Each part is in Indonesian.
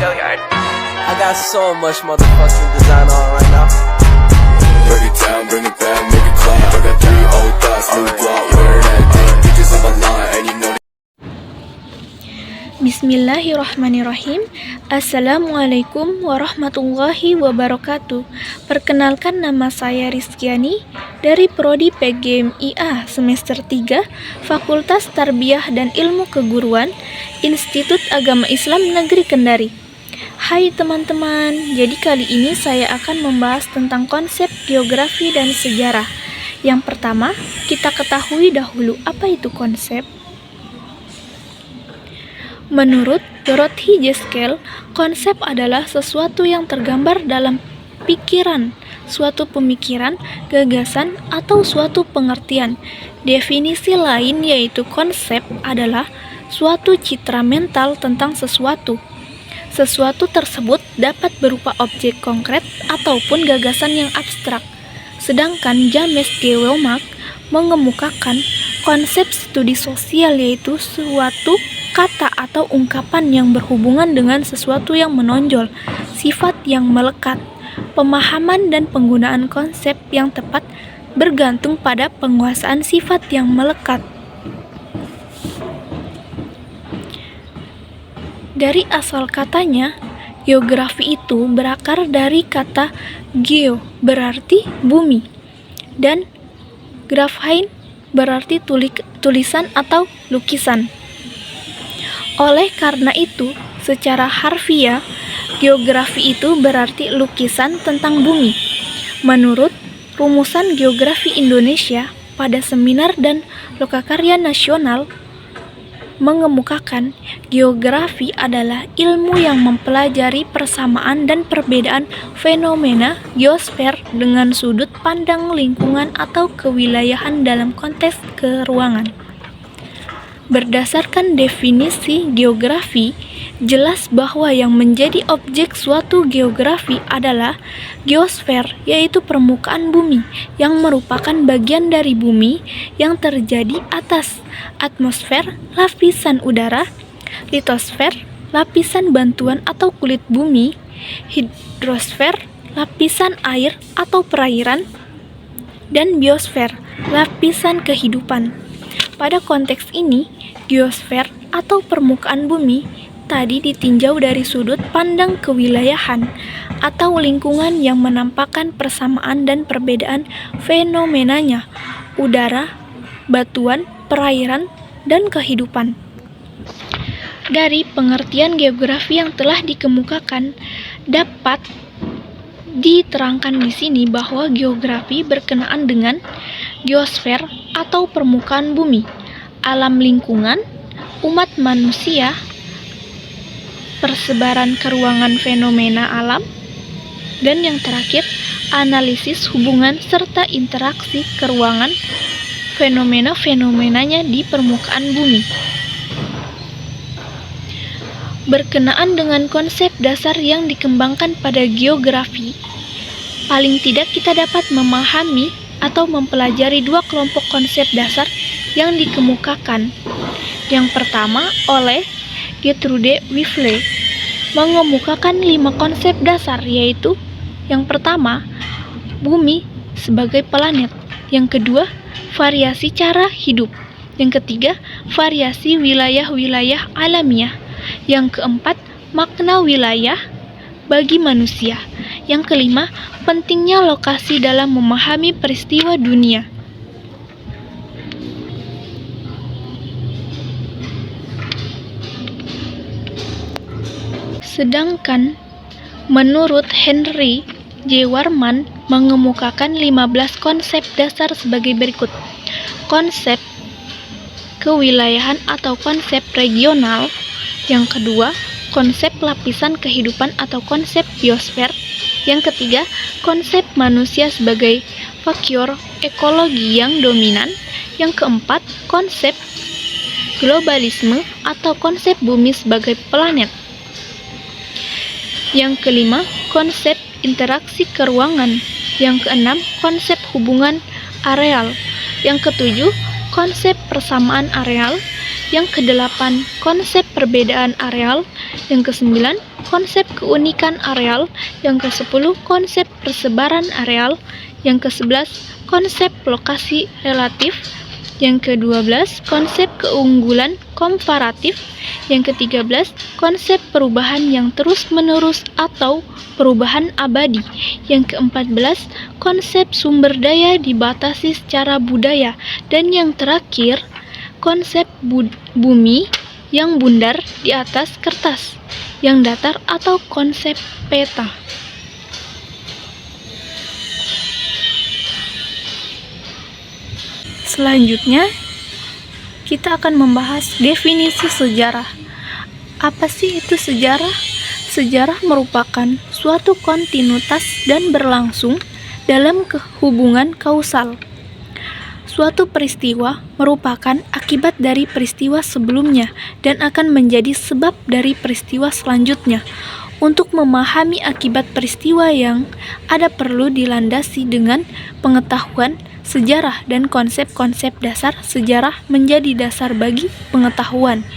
I got so much motherfucking design on right now. Break it down, bring it back, make it clap. I got 3 old thoughts, new block, wear that thing. Bitches on my line, and you know. Bismillahirrahmanirrahim. Assalamualaikum warahmatullahi wabarakatuh. Perkenalkan, nama saya Rizkyani dari Prodi PGMIA semester 3 Fakultas Tarbiyah dan Ilmu Keguruan Institut Agama Islam Negeri Kendari. Hai teman-teman, jadi kali ini saya akan membahas tentang konsep geografi dan sejarah. Yang pertama, kita ketahui dahulu apa itu konsep. Menurut Dorothy Gaskell, konsep adalah sesuatu yang tergambar dalam pikiran, suatu pemikiran, gagasan, atau suatu pengertian. Definisi lain yaitu konsep adalah suatu citra mental tentang sesuatu. Sesuatu tersebut dapat berupa objek konkret ataupun gagasan yang abstrak. Sedangkan James G. Womack mengemukakan konsep studi sosial yaitu suatu kata atau ungkapan yang berhubungan dengan sesuatu yang menonjol, sifat yang melekat. Pemahaman dan penggunaan konsep yang tepat bergantung pada penguasaan sifat yang melekat. Dari asal katanya, geografi itu berakar dari kata geo berarti bumi dan graphein berarti tulisan atau lukisan. Oleh karena itu, secara harfiah, geografi itu berarti lukisan tentang bumi. Menurut Rumusan Geografi Indonesia pada Seminar dan Lokakarya Nasional mengemukakan geografi adalah ilmu yang mempelajari persamaan dan perbedaan fenomena geosfer dengan sudut pandang lingkungan atau kewilayahan dalam konteks keruangan. Berdasarkan definisi geografi, jelas bahwa yang menjadi objek suatu geografi adalah geosfer, yaitu permukaan bumi, yang merupakan bagian dari bumi yang terjadi atas atmosfer, lapisan udara, litosfer, lapisan bantuan atau kulit bumi, hidrosfer, lapisan air atau perairan, dan biosfer, lapisan kehidupan. Pada konteks ini, geosfer atau permukaan bumi tadi ditinjau dari sudut pandang kewilayahan atau lingkungan yang menampakkan persamaan dan perbedaan fenomenanya, udara, batuan, perairan, dan kehidupan. Dari pengertian geografi yang telah dikemukakan, dapat diterangkan di sini bahwa geografi berkenaan dengan geosfer atau permukaan bumi, alam lingkungan, umat manusia, persebaran keruangan fenomena alam, dan yang terakhir, analisis hubungan serta interaksi keruangan fenomena-fenomenanya di permukaan bumi. Berkenaan dengan konsep dasar yang dikembangkan pada geografi, paling tidak kita dapat memahami atau mempelajari 2 kelompok konsep dasar yang dikemukakan. Yang pertama oleh Gertrude Wifle mengemukakan 5 konsep dasar, yaitu yang pertama, bumi sebagai planet. Yang kedua, variasi cara hidup. Yang ketiga, variasi wilayah-wilayah alamiah. Yang keempat, makna wilayah bagi manusia. Yang kelima, pentingnya lokasi dalam memahami peristiwa dunia. Sedangkan menurut Henry J. Warman mengemukakan 15 konsep dasar sebagai berikut. Konsep kewilayahan atau konsep regional. Yang kedua, konsep lapisan kehidupan atau konsep biosfer. Yang ketiga, konsep manusia sebagai faktor ekologi yang dominan. Yang keempat, konsep globalisme atau konsep bumi sebagai planet. Yang kelima, konsep interaksi keruangan. Yang keenam, konsep hubungan areal. Yang ketujuh, konsep persamaan areal. Yang kedelapan, konsep perbedaan areal. Yang ke-9, konsep keunikan areal. Yang ke-10, konsep persebaran areal. Yang ke-11, konsep lokasi relatif. Yang ke-12, konsep keunggulan komparatif. Yang ke-13, konsep perubahan yang terus-menerus atau perubahan abadi. Yang ke-14, konsep sumber daya dibatasi secara budaya. Dan yang terakhir, konsep bumi yang bundar di atas kertas, yang datar atau konsep peta. Selanjutnya, kita akan membahas definisi sejarah. Apa sih itu sejarah? Sejarah merupakan suatu kontinuitas dan berlangsung dalam hubungan kausal. Suatu peristiwa merupakan akibat dari peristiwa sebelumnya dan akan menjadi sebab dari peristiwa selanjutnya. Untuk memahami akibat peristiwa yang ada perlu dilandasi dengan pengetahuan sejarah, dan konsep-konsep dasar sejarah menjadi dasar bagi pengetahuan.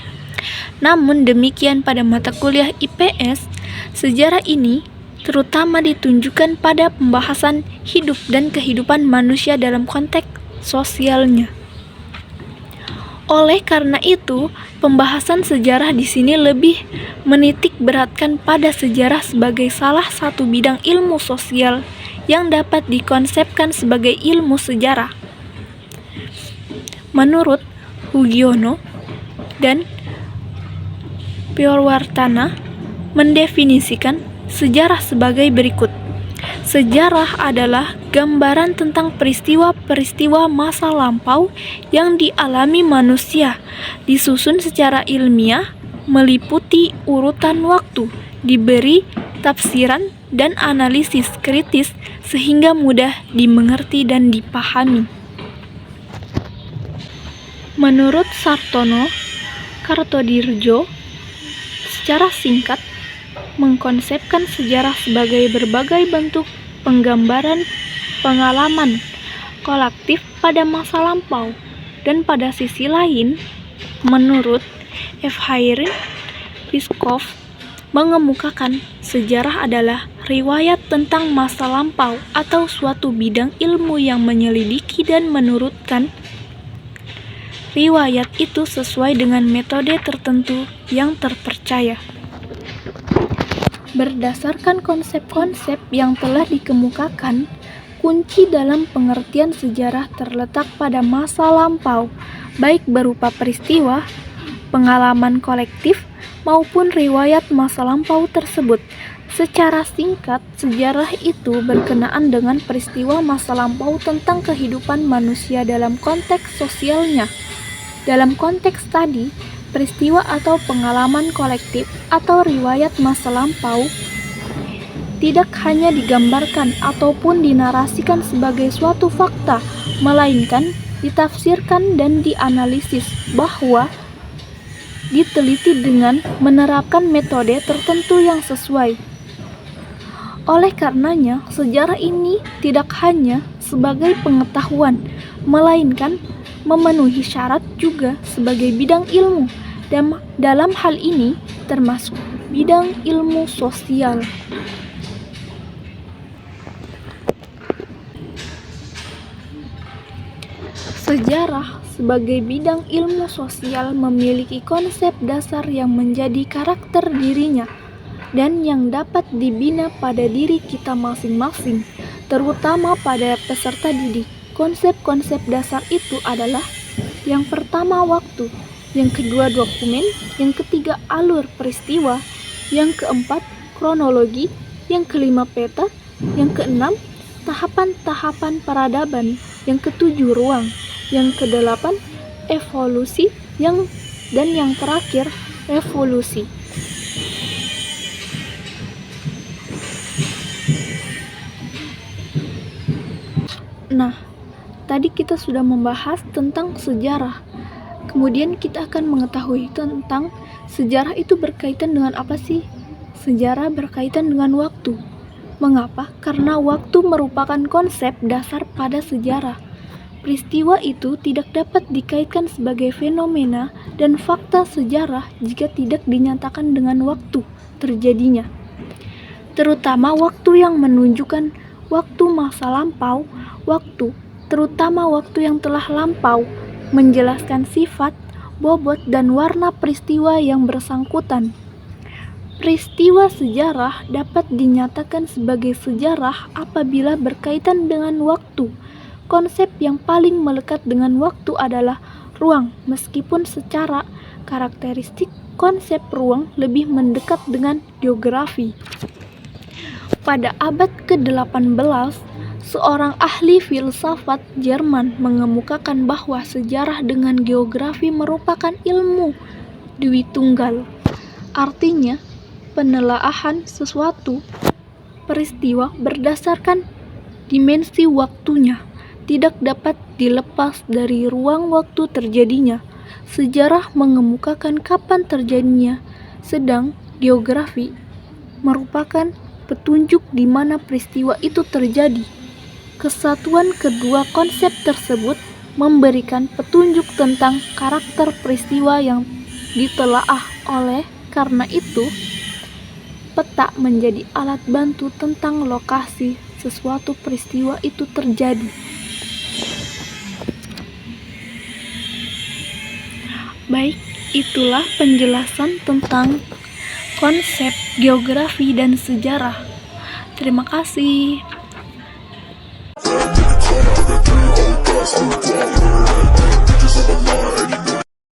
Namun demikian pada mata kuliah IPS, sejarah ini terutama ditunjukkan pada pembahasan hidup dan kehidupan manusia dalam konteks sosialnya. Oleh karena itu, pembahasan sejarah di sini lebih menitik beratkan pada sejarah sebagai salah satu bidang ilmu sosial yang dapat dikonsepkan sebagai ilmu sejarah. Menurut Hugiono dan Purwartana mendefinisikan sejarah sebagai berikut. Sejarah adalah gambaran tentang peristiwa-peristiwa masa lampau yang dialami manusia, disusun secara ilmiah, meliputi urutan waktu, diberi tafsiran dan analisis kritis sehingga mudah dimengerti dan dipahami. Menurut Sartono Kartodirjo, secara singkat, mengkonsepkan sejarah sebagai berbagai bentuk penggambaran pengalaman kolektif pada masa lampau. Dan pada sisi lain, menurut Efhairin Piskov, mengemukakan sejarah adalah riwayat tentang masa lampau atau suatu bidang ilmu yang menyelidiki dan menurutkan riwayat itu sesuai dengan metode tertentu yang terpercaya. Berdasarkan konsep-konsep yang telah dikemukakan, kunci dalam pengertian sejarah terletak pada masa lampau, baik berupa peristiwa, pengalaman kolektif, maupun riwayat masa lampau tersebut. Secara singkat, sejarah itu berkenaan dengan peristiwa masa lampau tentang kehidupan manusia dalam konteks sosialnya. Dalam konteks tadi, peristiwa atau pengalaman kolektif atau riwayat masa lampau tidak hanya digambarkan ataupun dinarasikan sebagai suatu fakta, melainkan ditafsirkan dan dianalisis, bahwa diteliti dengan menerapkan metode tertentu yang sesuai. Oleh karenanya, sejarah ini tidak hanya sebagai pengetahuan, melainkan memenuhi syarat juga sebagai bidang ilmu, dan dalam hal ini termasuk bidang ilmu sosial. Sejarah sebagai bidang ilmu sosial memiliki konsep dasar yang menjadi karakter dirinya dan yang dapat dibina pada diri kita masing-masing, terutama pada peserta didik. Konsep-konsep dasar itu adalah: yang pertama, waktu; yang kedua, dokumen; yang ketiga, alur peristiwa; yang keempat, kronologi; yang kelima, peta; yang keenam, tahapan-tahapan peradaban; yang ketujuh, ruang; yang kedelapan, evolusi; dan yang terakhir, revolusi. Nah, tadi kita sudah membahas tentang sejarah. Kemudian kita akan mengetahui tentang sejarah itu berkaitan dengan apa sih? Sejarah berkaitan dengan waktu. Mengapa? Karena waktu merupakan konsep dasar pada sejarah. Peristiwa itu tidak dapat dikaitkan sebagai fenomena dan fakta sejarah jika tidak dinyatakan dengan waktu terjadinya, terutama waktu yang menunjukkan waktu masa lampau. Waktu, terutama waktu yang telah lampau, menjelaskan sifat, bobot, dan warna peristiwa yang bersangkutan. Peristiwa sejarah dapat dinyatakan sebagai sejarah apabila berkaitan dengan waktu. Konsep yang paling melekat dengan waktu adalah ruang, meskipun secara karakteristik konsep ruang lebih mendekat dengan geografi. Pada abad ke-18, seorang ahli filsafat Jerman mengemukakan bahwa sejarah dengan geografi merupakan ilmu dwitunggal. Artinya, penelaahan sesuatu peristiwa berdasarkan dimensi waktunya tidak dapat dilepas dari ruang waktu terjadinya. Sejarah mengemukakan kapan terjadinya, sedang geografi merupakan petunjuk di mana peristiwa itu terjadi. Kesatuan kedua konsep tersebut memberikan petunjuk tentang karakter peristiwa yang ditelaah. Oleh karena itu, peta menjadi alat bantu tentang lokasi sesuatu peristiwa itu terjadi. Baik, itulah penjelasan tentang konsep geografi dan sejarah. Terima kasih.